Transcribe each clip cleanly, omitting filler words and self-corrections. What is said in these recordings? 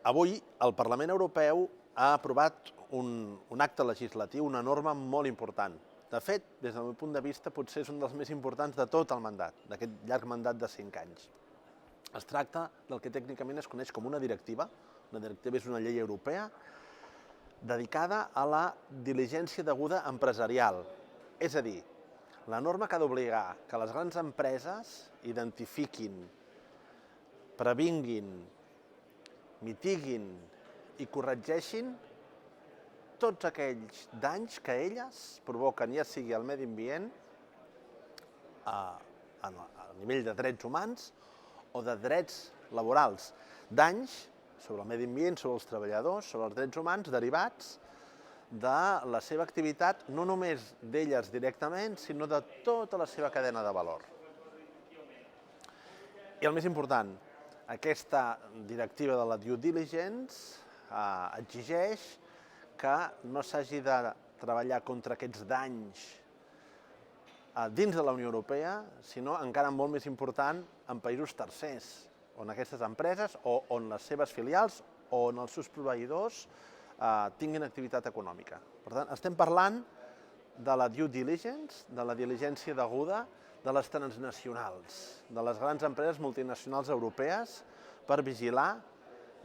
Avui el Parlament Europeu ha aprovat un acte legislatiu, una norma molt important. De fet, des del meu punt de vista, potser és un dels més importants de tot el mandat, d'aquest llarg mandat de 5 anys. Es tracta del que tècnicament es coneix com una directiva. Una directiva és una llei europea dedicada a la diligència deguda empresarial. És a dir, la norma que ha d'obligar que les grans empreses identifiquin, previnguin, mitiguin i corregeixin tots aquells danys que elles provoquen, ja sigui al medi ambient, a nivell de drets humans o de drets laborals. Danys sobre el medi ambient, sobre els treballadors, sobre els drets humans derivats de la seva activitat, no només d'elles directament, sinó de tota la seva cadena de valor. I el més important, aquesta directiva de la due diligence exigeix que no s'hagi de treballar contra aquests danys dins de la Unió Europea, sinó, encara molt més important, en països tercers, on aquestes empreses o on les seves filials o on els seus proveïdors tinguin activitat econòmica. Per tant, estem parlant de la due diligence, de la diligència deguda de les transnacionals, de les grans empreses multinacionals europees, per vigilar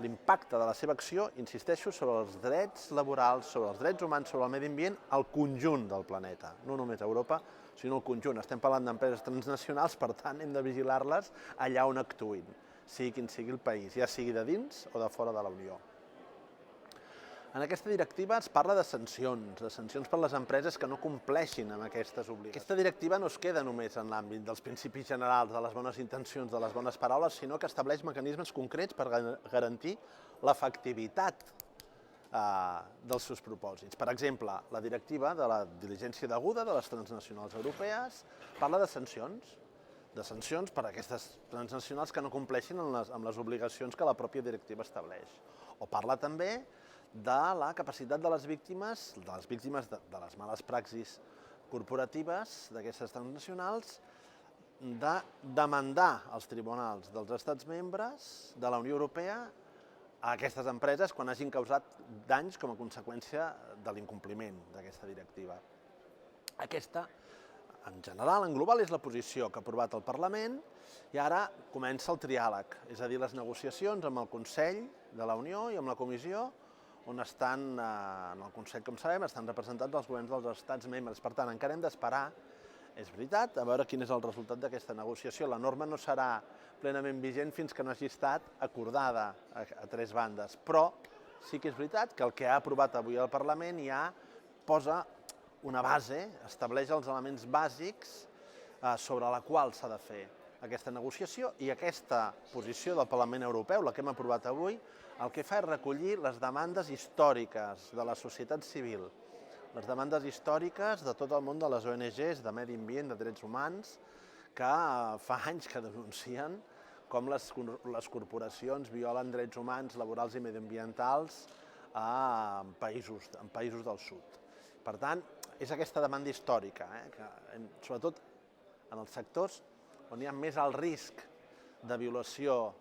l'impacte de la seva acció, insisteixo, sobre els drets laborals, sobre els drets humans, sobre el medi ambient, al conjunt del planeta. No només a Europa, sinó al conjunt. Estem parlant d'empreses transnacionals, per tant, hem de vigilar-les allà on actuïn, sigui quin sigui el país, ja sigui de dins o de fora de la Unió. En aquesta directiva es parla de sancions per les empreses que no compleixin amb aquestes obligacions. Aquesta directiva no es queda només en l'àmbit dels principis generals, de les bones intencions, de les bones paraules, sinó que estableix mecanismes concrets per garantir l'efectivitat dels seus propòsits. Per exemple, la directiva de la diligència deguda de les transnacionals europees parla de sancions per a aquestes transnacionals que no compleixin amb les obligacions que la pròpia directiva estableix. O parla també de la capacitat de les víctimes de les males praxis corporatives d'aquestes transnacionals de demandar als tribunals dels estats membres de la Unió Europea a aquestes empreses quan hagin causat danys com a conseqüència de l'incompliment d'aquesta directiva. Aquesta, en general, en global, és la posició que ha aprovat el Parlament i ara comença el triàleg, és a dir, les negociacions amb el Consell de la Unió i amb la Comissió, on estan, en el Consell, com sabem, estan representats els governs dels estats membres. Per tant, encara hem d'esperar, és veritat, a veure quin és el resultat d'aquesta negociació. La norma no serà plenament vigent fins que no hagi estat acordada a 3 bandes, però sí que és veritat que el que ha aprovat avui el Parlament ja posa una base, estableix els elements bàsics sobre la qual s'ha de fer aquesta negociació, i aquesta posició del Parlament Europeu, la que hem aprovat avui, el que fa és recollir les demandes històriques de la societat civil, les demandes històriques de tot el món de les ONGs, de medi ambient, de drets humans, que fa anys que denuncien com les corporacions violen drets humans, laborals i mediambientals en països del sud. Per tant, és aquesta demanda històrica, sobretot en els sectors on hi ha més alt risc de violació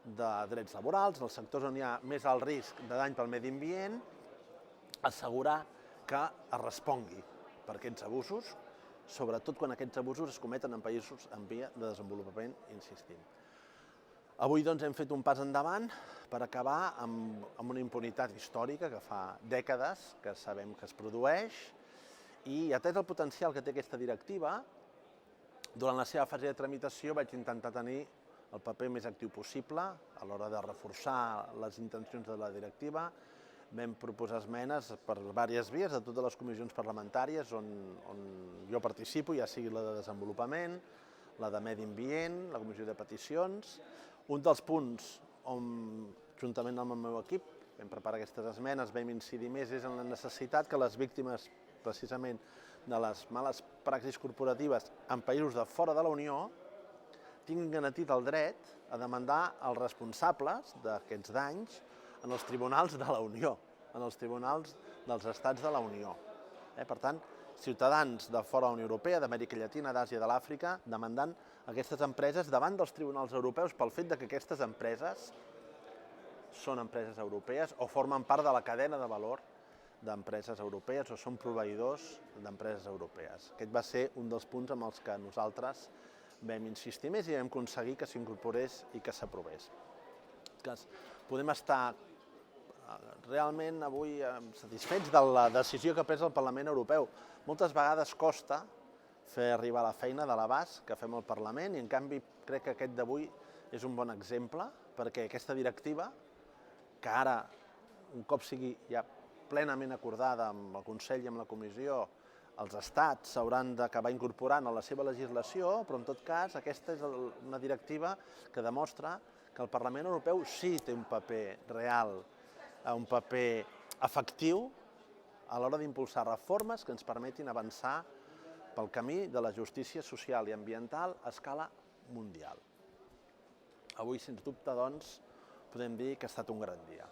de drets laborals, en els sectors on hi ha més alt risc de dany pel medi ambient, assegurar que es respongui per aquests abusos, sobretot quan aquests abusos es cometen en països en via de desenvolupament, insistim. Avui doncs hem fet un pas endavant per acabar amb una impunitat històrica que fa dècades que sabem que es produeix, i atès el potencial que té aquesta directiva, durant la seva fase de tramitació vaig intentar tenir el paper més actiu possible a l'hora de reforçar les intencions de la directiva. Vam proposar esmenes per diverses vies de totes les comissions parlamentàries on jo participo, ja sigui la de desenvolupament, la de medi ambient, la comissió de peticions. Un dels punts on, juntament amb el meu equip, vam preparar aquestes esmenes, vam incidir més és en la necessitat que les víctimes, precisament, de les males praxis corporatives en països de fora de la Unió tinguin garantit el dret a demandar els responsables d'aquests danys en els tribunals de la Unió, en els tribunals dels estats de la Unió. Per tant, ciutadans de fora de la Unió Europea, d'Amèrica Llatina, d'Àsia, de l'Àfrica, demandant aquestes empreses davant dels tribunals europeus pel fet que aquestes empreses són empreses europees o formen part de la cadena de valor d'empreses europees o són proveïdors d'empreses europees. Aquest va ser un dels punts amb els que nosaltres vam insistir més i vam aconseguir que s'incorporés i que s'aprovés. Podem estar realment avui satisfets de la decisió que ha pres el Parlament Europeu. Moltes vegades costa fer arribar la feina de l'abast que fem al Parlament i en canvi crec que aquest d'avui és un bon exemple perquè aquesta directiva, que ara un cop sigui ja plenament acordada amb el Consell i amb la Comissió, els estats s'hauran d'acabar incorporant a la seva legislació, però en tot cas aquesta és una directiva que demostra que el Parlament Europeu sí té un paper real, un paper efectiu a l'hora d'impulsar reformes que ens permetin avançar pel camí de la justícia social i ambiental a escala mundial. Avui, sens dubte, doncs, podem dir que ha estat un gran dia.